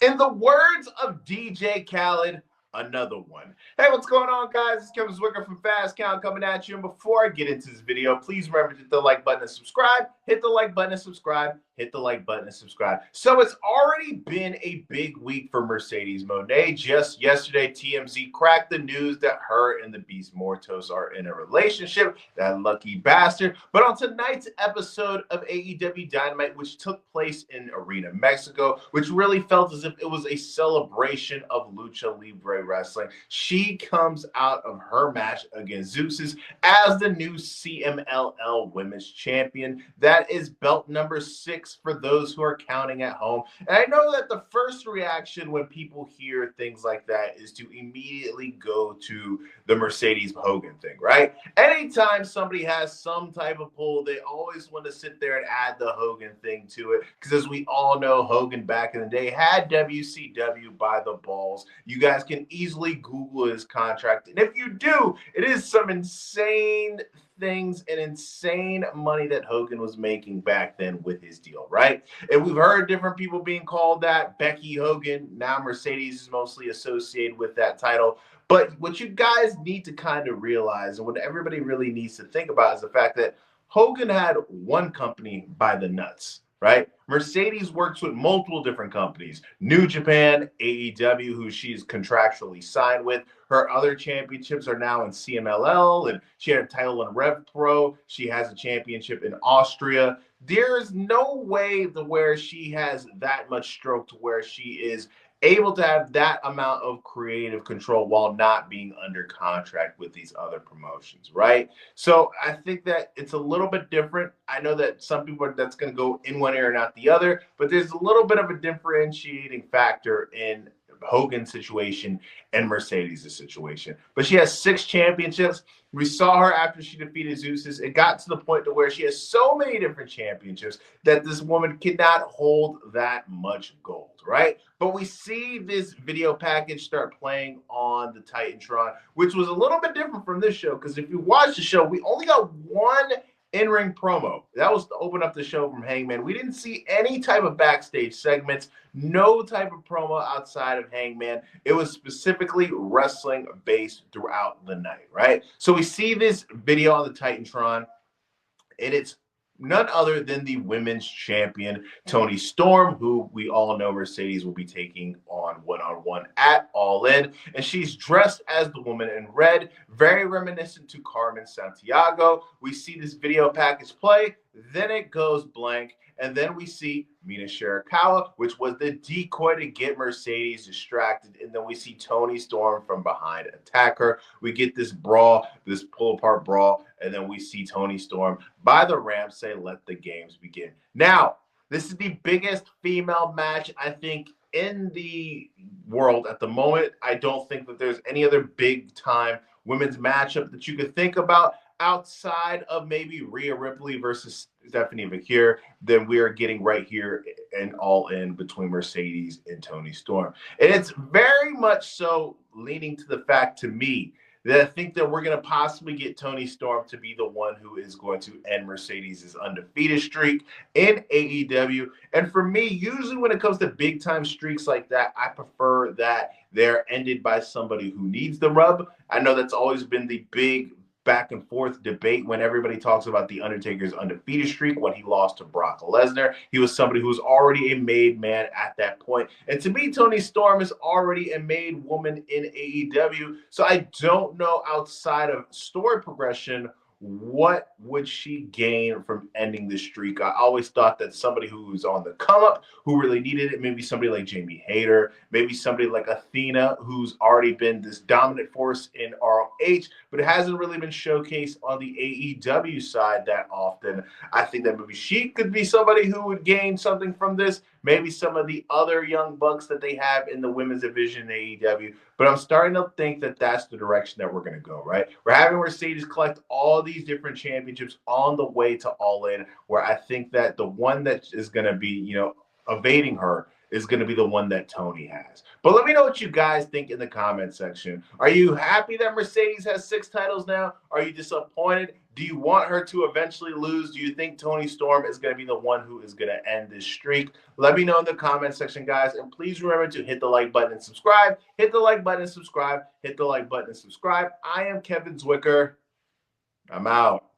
In the words of DJ Khaled, another one. Hey, what's going on, guys? It's Kevin Zwicker from Fast Count coming at you. And before I get into this video, please remember to hit the like button and subscribe. Hit the like button and subscribe. Hit the like button and subscribe. So it's already been a big week for Mercades Mone. Just yesterday, TMZ cracked the news that her and the Beast Mortos are in a relationship. That lucky bastard. But on tonight's episode of AEW Dynamite, which took place in Arena, Mexico, which really felt as if it was a celebration of Lucha Libre wrestling, she comes out of her match against Zeus's as the new CMLL Women's Champion. That is belt number 6 for those who are counting at home. And I know that the first reaction when people hear things like that is to immediately go to the Mercedes Hogan thing, right? Anytime somebody has some type of pull, they always want to sit there and add the Hogan thing to it. Because as we all know, Hogan back in the day had WCW by the balls. You guys can easily Google his contract. And if you do, it is some insane things and insane money that Hogan was making back then with his deal, right? And we've heard different people being called that. Becky Hogan, now Mercedes is mostly associated with that title. But what you guys need to kind of realize, and what everybody really needs to think about, is the fact that Hogan had one company by the nuts, right? Mercedes works with multiple different companies. New Japan, AEW, who she's contractually signed with. Her other championships are now in CMLL, and she had a title in Rev Pro. She has a championship in Austria. There's no way to where she has that much stroke to where she is able to have that amount of creative control while not being under contract with these other promotions, right? So I think that it's a little bit different. I know that some people that's going to go in one ear and out the other, but there's a little bit of a differentiating factor in Hogan's situation and Mercedes' situation. But she has 6 championships. We saw her after she defeated Zeus's. It got to the point to where she has so many different championships that this woman cannot hold that much gold, right? But we see this video package start playing on the Titantron, which was a little bit different from this show, because if you watch the show, we only got one in-ring promo. That was to open up the show from Hangman. We didn't see any type of backstage segments, no type of promo outside of Hangman. It was specifically wrestling based throughout the night, right? So we see this video on the Titantron, and it's none other than the women's champion, Toni Storm, who we all know Mercedes will be taking on one-on-one at All In. And she's dressed as the woman in red, very reminiscent to Carmen Santiago. We see this video package play, then it goes blank, and then we see Mina Shirakawa, which was the decoy to get Mercedes distracted. And then we see Toni Storm from behind attack her. We get this brawl, this pull-apart brawl, and then we see Toni Storm by the ramp say, "Let the games begin." Now, this is the biggest female match, I think, in the world at the moment. I don't think that there's any other big-time women's matchup that you could think about outside of maybe Rhea Ripley versus Stephanie McHugh than we are getting right here and All In between Mercedes and Toni Storm. And it's very much so leaning to the fact, to me, that I think that we're going to possibly get Toni Storm to be the one who is going to end Mercedes' undefeated streak in AEW. And for me, usually when it comes to big-time streaks like that, I prefer that they're ended by somebody who needs the rub. I know that's always been the big back and forth debate when everybody talks about the Undertaker's undefeated streak when he lost to Brock Lesnar. He was somebody who was already a made man at that point. And to me, Toni Storm is already a made woman in AEW. So I don't know, outside of story progression, what would she gain from ending the streak? I always thought that somebody who's on the come up, who really needed it, maybe somebody like Jamie Hayter, maybe somebody like Athena, who's already been this dominant force in ROH, but it hasn't really been showcased on the AEW side that often. I think that maybe she could be somebody who would gain something from this. Maybe some of the other young bucks that they have in the women's division in AEW. But I'm starting to think that that's the direction that we're going to go, right? We're having Mercedes collect all these different championships on the way to All In, where I think that the one that is going to be, evading her is going to be the one that Toni has. But let me know what you guys think in the comment section. Are you happy that Mercedes has 6 titles now? Are you disappointed? Do you want her to eventually lose? Do you think Toni Storm is going to be the one who is going to end this streak? Let me know in the comment section, guys. And please remember to hit the like button and subscribe. Hit the like button and subscribe. Hit the like button and subscribe. I am Kevin Zwicker. I'm out.